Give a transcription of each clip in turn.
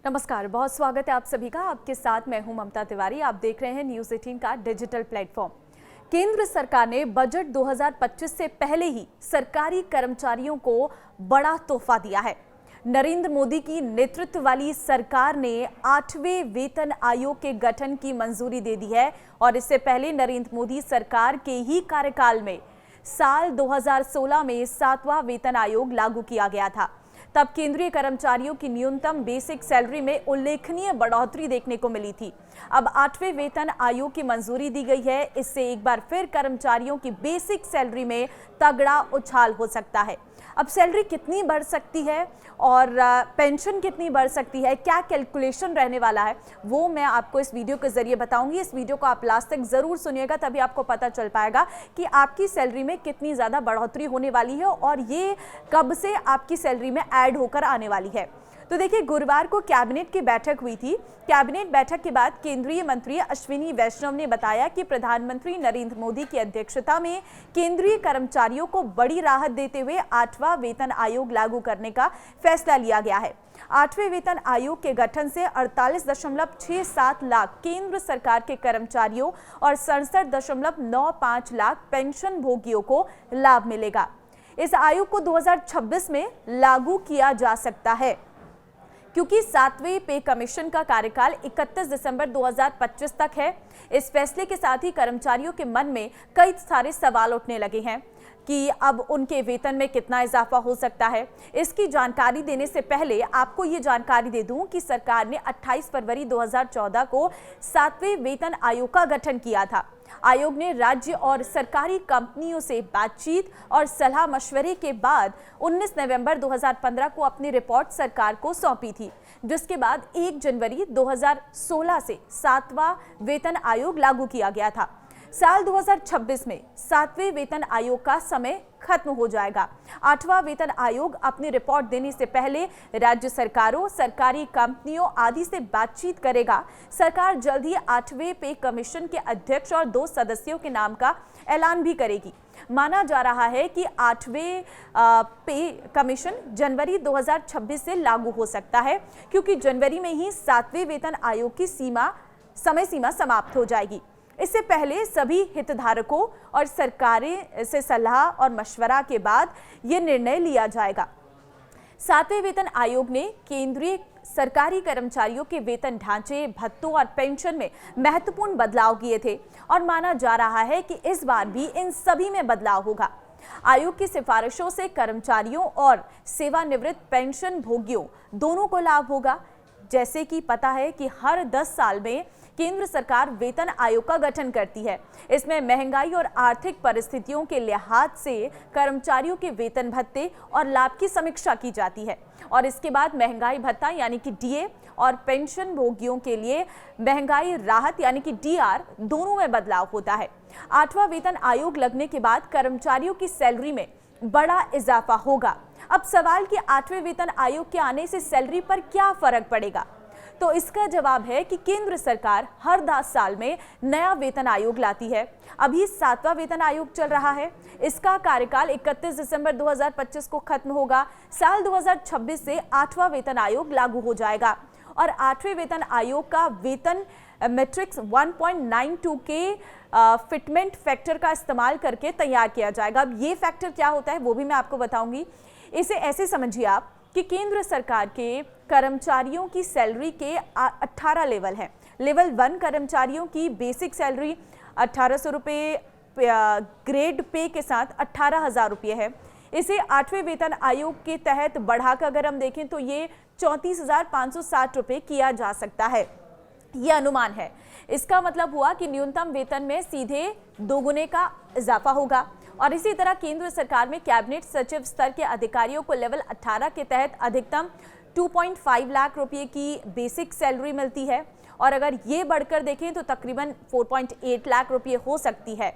नमस्कार, बहुत स्वागत है आप सभी का। आपके साथ मैं हूं ममता तिवारी। आप देख रहे हैं न्यूज़ 18 का डिजिटल प्लेटफॉर्म। केंद्र सरकार ने बजट 2025 से पहले ही सरकारी कर्मचारियों को बड़ा तोहफा दिया है। नरेंद्र मोदी की नेतृत्व वाली सरकार ने 8वें वेतन आयोग के गठन की मंजूरी दे दी है और इससे पहले नरेंद्र मोदी सरकार के ही कार्यकाल में साल 2016 में 7वां वेतन आयोग लागू किया गया था। तब केंद्रीय कर्मचारियों की न्यूनतम बेसिक सैलरी में उल्लेखनीय बढ़ोतरी देखने को मिली थी। अब 8वें वेतन आयोग की मंजूरी दी गई है। इससे एक बार फिर कर्मचारियों की बेसिक सैलरी में तगड़ा उछाल हो सकता है। अब सैलरी कितनी बढ़ सकती है और पेंशन कितनी बढ़ सकती है, क्या कैलकुलेशन रहने वाला है, वो मैं आपको इस वीडियो के जरिए बताऊंगी। इस वीडियो को आप लास्ट तक जरूर सुनिएगा, तभी आपको पता चल पाएगा कि आपकी सैलरी में कितनी ज़्यादा बढ़ोतरी होने वाली है और ये कब से आपकी सैलरी में ऐड होकर आने वाली है। तो देखिए, गुरुवार को कैबिनेट की बैठक हुई थी। कैबिनेट बैठक के बाद केंद्रीय मंत्री अश्विनी वैष्णव ने बताया कि प्रधानमंत्री नरेंद्र मोदी की अध्यक्षता में केंद्रीय कर्मचारियों को बड़ी राहत देते हुए 8वां वेतन आयोग लागू करने का फैसला लिया गया है। 8वें वेतन आयोग के गठन से 48.67 लाख केंद्र सरकार के कर्मचारियों और 67.95 लाख पेंशन भोगियों को लाभ मिलेगा। इस आयोग को 2026 में लागू किया जा सकता है क्योंकि 7वें पे कमीशन का कार्यकाल 31 दिसंबर 2025 तक है। इस फैसले के साथ ही कर्मचारियों के मन में कई सारे सवाल उठने लगे हैं कि अब उनके वेतन में कितना इजाफा हो सकता है। इसकी जानकारी देने से पहले आपको ये जानकारी दे दूं कि सरकार ने 28 फरवरी 2014 को 7वें वेतन आयोग का गठन किया था। आयोग ने राज्य और सरकारी कंपनियों से बातचीत और सलाह मशवरे के बाद 19 नवंबर 2015 को अपनी रिपोर्ट सरकार को सौंपी थी, जिसके बाद 1 जनवरी 2016 से 7वां वेतन आयोग लागू किया गया था। साल 2026 में 7वें वेतन आयोग का समय खत्म हो जाएगा। 8वां वेतन आयोग अपनी रिपोर्ट देने से पहले राज्य सरकारों, सरकारी कंपनियों आदि से बातचीत करेगा। सरकार जल्द ही 8वें पे कमीशन के अध्यक्ष और 2 सदस्यों के नाम का ऐलान भी करेगी। माना जा रहा है कि 8वें पे कमीशन जनवरी 2026 से लागू हो सकता है, क्योंकि जनवरी में ही 7वें वेतन आयोग की समय सीमा समाप्त हो जाएगी। इससे पहले सभी हितधारकों और सरकारें से सलाह और मशवरा के बाद यह निर्णय लिया जाएगा। 7वें वेतन आयोग ने केंद्रीय सरकारी कर्मचारियों के वेतन ढांचे, भत्तों और पेंशन में महत्वपूर्ण बदलाव किए थे और माना जा रहा है कि इस बार भी इन सभी में बदलाव होगा। आयोग की सिफारिशों से कर्मचारियों और सेवानिवृत्त पेंशन भोगियों दोनों को लाभ होगा। जैसे कि पता है कि हर 10 साल में केंद्र सरकार वेतन आयोग का गठन करती है। इसमें महंगाई और आर्थिक परिस्थितियों के लिहाज से कर्मचारियों के वेतन भत्ते और लाभ की समीक्षा की जाती है और इसके बाद महंगाई भत्ता यानी कि डीए और पेंशन भोगियों के लिए महंगाई राहत यानी कि डीआर दोनों में बदलाव होता है। 8वां वेतन आयोग लगने के बाद कर्मचारियों की सैलरी में बड़ा इजाफा होगा। अब सवाल कि 8वें वेतन आयोग के आने से सैलरी पर क्या फर्क पड़ेगा, तो इसका जवाब है कि केंद्र सरकार हर 10 साल में नया वेतन आयोग लाती है। अभी 7वां वेतन आयोग चल रहा है। इसका कार्यकाल 31 दिसंबर 2025 को खत्म होगा। साल 2026 से 8वां वेतन आयोग लागू हो जाएगा और 8वें वेतन आयोग का वेतन मैट्रिक्स 1.92 के फिटमेंट फैक्टर का इस्तेमाल करके तैयार किया जाएगा। अब ये फैक्टर क्या होता है वो भी मैं आपको बताऊंगी। इसे ऐसे समझिए आप कि केंद्र सरकार के कर्मचारियों की सैलरी के 18 लेवल हैं। लेवल 1 कर्मचारियों की बेसिक सैलरी 1800 रुपये, ग्रेड पे के साथ 18,000 रुपये है। इसे 8वें वेतन आयोग के तहत बढ़ाकर अगर हम देखें तो ये 34,560 रुपये किया जा सकता है। यह अनुमान है। इसका मतलब हुआ कि न्यूनतम वेतन में सीधे दोगुने का इजाफा होगा। और इसी तरह केंद्र सरकार में कैबिनेट सचिव स्तर के अधिकारियों को लेवल 18 के तहत अधिकतम 2.5 लाख रुपए की बेसिक सैलरी मिलती है और अगर ये बढ़कर देखें तो तकरीबन 4.8 लाख रुपए हो सकती है।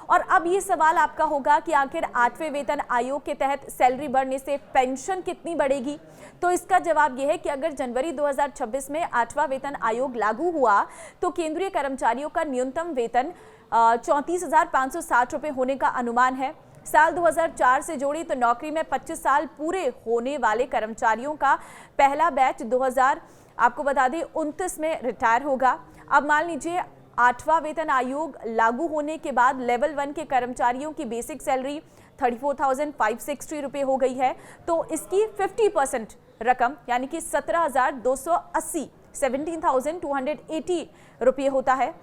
और अब ये सवाल आपका होगा कि आखिर 8वें वेतन आयोग के तहत सैलरी बढ़ने से पेंशन कितनी बढ़ेगी, तो इसका जवाब यह है कि अगर जनवरी 2026 में 8वां वेतन आयोग लागू हुआ तो केंद्रीय कर्मचारियों का न्यूनतम वेतन 34,560 रुपये होने का अनुमान है। साल 2004 से जोड़ी तो नौकरी में 25 साल पूरे होने वाले कर्मचारियों का पहला बैच 2000 आपको बता दें 29 में रिटायर होगा। अब मान लीजिए 8वां वेतन आयोग लागू होने के बाद लेवल 1 के कर्मचारियों की बेसिक सैलरी 34,560 रुपये हो गई है, तो इसकी 50% रकम यानी कि 17,280 17,280 रुपये होता है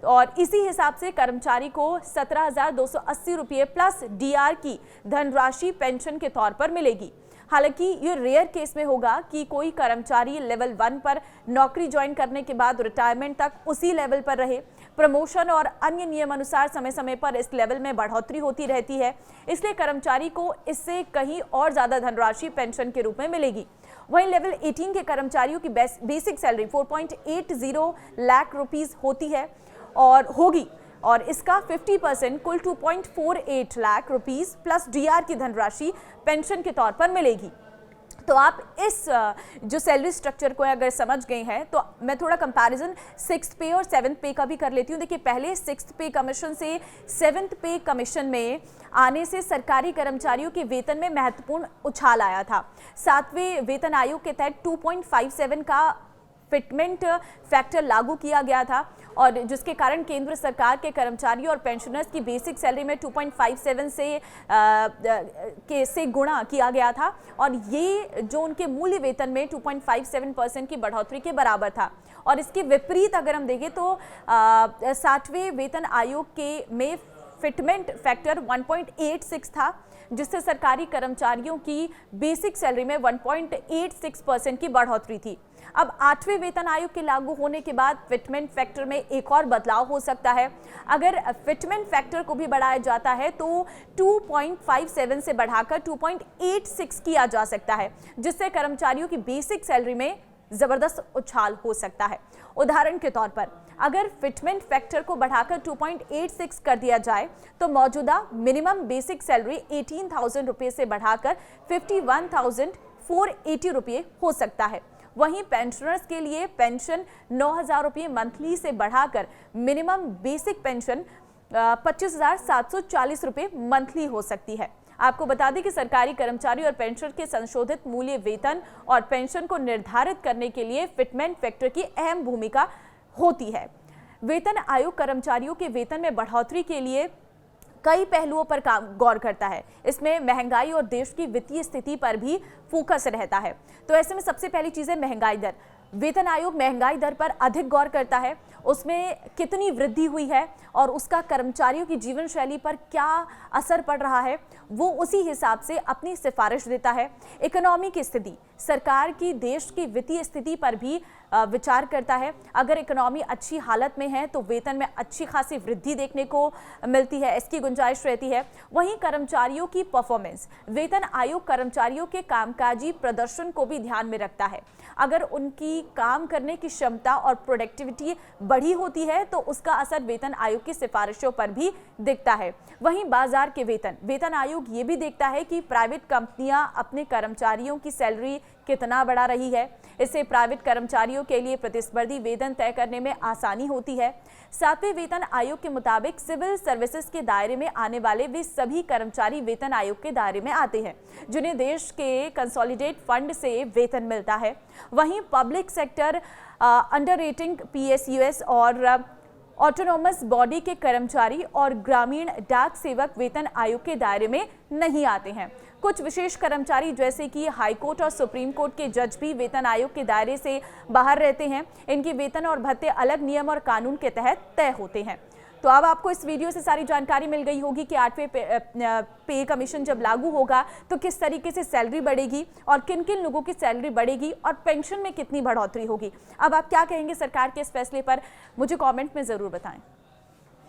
और इसी हिसाब से कर्मचारी को 17,280 रुपये प्लस डीआर की धनराशि पेंशन के तौर पर मिलेगी। हालांकि ये रेयर केस में होगा कि कोई कर्मचारी लेवल 1 पर नौकरी ज्वाइन करने के बाद रिटायरमेंट तक उसी लेवल पर रहे। प्रमोशन और अन्य नियम अनुसार समय समय पर इस लेवल में बढ़ोतरी होती रहती है, इसलिए कर्मचारी को इससे कहीं और ज्यादा धनराशि पेंशन के रूप में मिलेगी। वहीं लेवल 18 के कर्मचारियों की बेसिक सैलरी 4.80 लाख रुपीस होती है और होगी और इसका 50% कुल 2.48 लाख रुपीस प्लस डीआर की धनराशि पेंशन के तौर पर मिलेगी। तो आप इस जो सैलरी स्ट्रक्चर को अगर समझ गए हैं तो मैं थोड़ा कंपैरिजन 6th पे और 7th पे का भी कर लेती हूँ। देखिए, पहले 6th पे कमीशन से 7th पे कमीशन में आने से सरकारी कर्मचारियों के वेतन में महत्वपूर्ण उछाल आया था। 7वें वेतन आयोग के तहत 2.57 का फिटमेंट फैक्टर लागू किया गया था और जिसके कारण केंद्र सरकार के कर्मचारियों और पेंशनर्स की बेसिक सैलरी में 2.57 से गुणा किया गया था और ये जो उनके मूल्य वेतन में 2.57% की बढ़ोतरी के बराबर था। और इसके विपरीत अगर हम देखें तो 60वें वेतन आयोग के में फिटमेंट फैक्टर 1.86 था, जिससे सरकारी कर्मचारियों की बेसिक सैलरी में 1.86% की बढ़ोतरी थी। अब 8वें वेतन आयोग के लागू होने के बाद फिटमेंट फैक्टर में एक और बदलाव हो सकता है। अगर फिटमेंट फैक्टर को भी बढ़ाया जाता है तो 2.57 से बढ़ाकर 2.86 किया जा सकता है, जिससे कर्मचारियों की बेसिक सैलरी में जबरदस्त उछाल हो सकता है। उदाहरण के तौर पर अगर फिटमेंट फैक्टर को बढ़ाकर 2.86 कर दिया जाए तो मौजूदा मिनिमम बेसिक सैलरी 18,000 रुपये से बढ़ाकर 51,480 रुपये हो सकता है। वहीं पेंशनर्स के लिए पेंशन 9,000 रुपये मंथली से बढ़ाकर मिनिमम बेसिक पेंशन 25,740 रुपये मंथली हो सकती है। आपको बता दें कि सरकारी कर्मचारी और पेंशनर के संशोधित मूल्य वेतन और पेंशन को निर्धारित करने के लिए फिटमेंट फैक्टर की अहम भूमिका होती है। वेतन आयोग कर्मचारियों के वेतन में बढ़ोतरी के लिए कई पहलुओं पर गौर करता है। इसमें महंगाई और देश की वित्तीय स्थिति पर भी फोकस रहता है। तो ऐसे में सबसे पहली चीज है महंगाई दर। वेतन आयोग महंगाई दर पर अधिक गौर करता है, उसमें कितनी वृद्धि हुई है और उसका कर्मचारियों की जीवन शैली पर क्या असर पड़ रहा है, वो उसी हिसाब से अपनी सिफारिश देता है। इकोनॉमी की स्थिति, सरकार की देश की वित्तीय स्थिति पर भी विचार करता है। अगर इकोनॉमी अच्छी हालत में है तो वेतन में अच्छी खासी वृद्धि देखने को मिलती है, इसकी गुंजाइश रहती है। वहीं कर्मचारियों की परफॉर्मेंस, वेतन आयोग कर्मचारियों के कामकाजी प्रदर्शन को भी ध्यान में रखता है। अगर उनकी काम करने की क्षमता और प्रोडक्टिविटी बढ़ी होती है तो उसका असर वेतन आयोग की सिफारिशों पर भी दिखता है। वहीं बाजार के वेतन, वेतन आयोग ये भी देखता है कि प्राइवेट कंपनियां अपने कर्मचारियों की सैलरी कितना बढ़ा रही है। इससे प्राइवेट कर्मचारियों के लिए प्रतिस्पर्धी वेतन तय करने में आसानी होती है। 7वें वेतन आयोग के मुताबिक सिविल सर्विसेज के दायरे में आने वाले वे सभी कर्मचारी वेतन आयोग के दायरे में आते हैं जिन्हें देश के कंसोलिडेट फंड से वेतन मिलता है। वहीं public sector under rating PSUs और ऑटोनोमस बॉडी के कर्मचारी और ग्रामीण डाक सेवक वेतन आयोग के दायरे में नहीं आते हैं। कुछ विशेष कर्मचारी जैसे कि हाईकोर्ट और सुप्रीम कोर्ट के जज भी वेतन आयोग के दायरे से बाहर रहते हैं। इनके वेतन और भत्ते अलग नियम और कानून के तहत तय होते हैं। तो अब आपको इस वीडियो से सारी जानकारी मिल गई होगी कि 8वें पे कमीशन जब लागू होगा तो किस तरीके से सैलरी बढ़ेगी और किन किन लोगों की सैलरी बढ़ेगी और पेंशन में कितनी बढ़ोतरी होगी। अब आप क्या कहेंगे सरकार के इस फैसले पर, मुझे कमेंट में ज़रूर बताएं।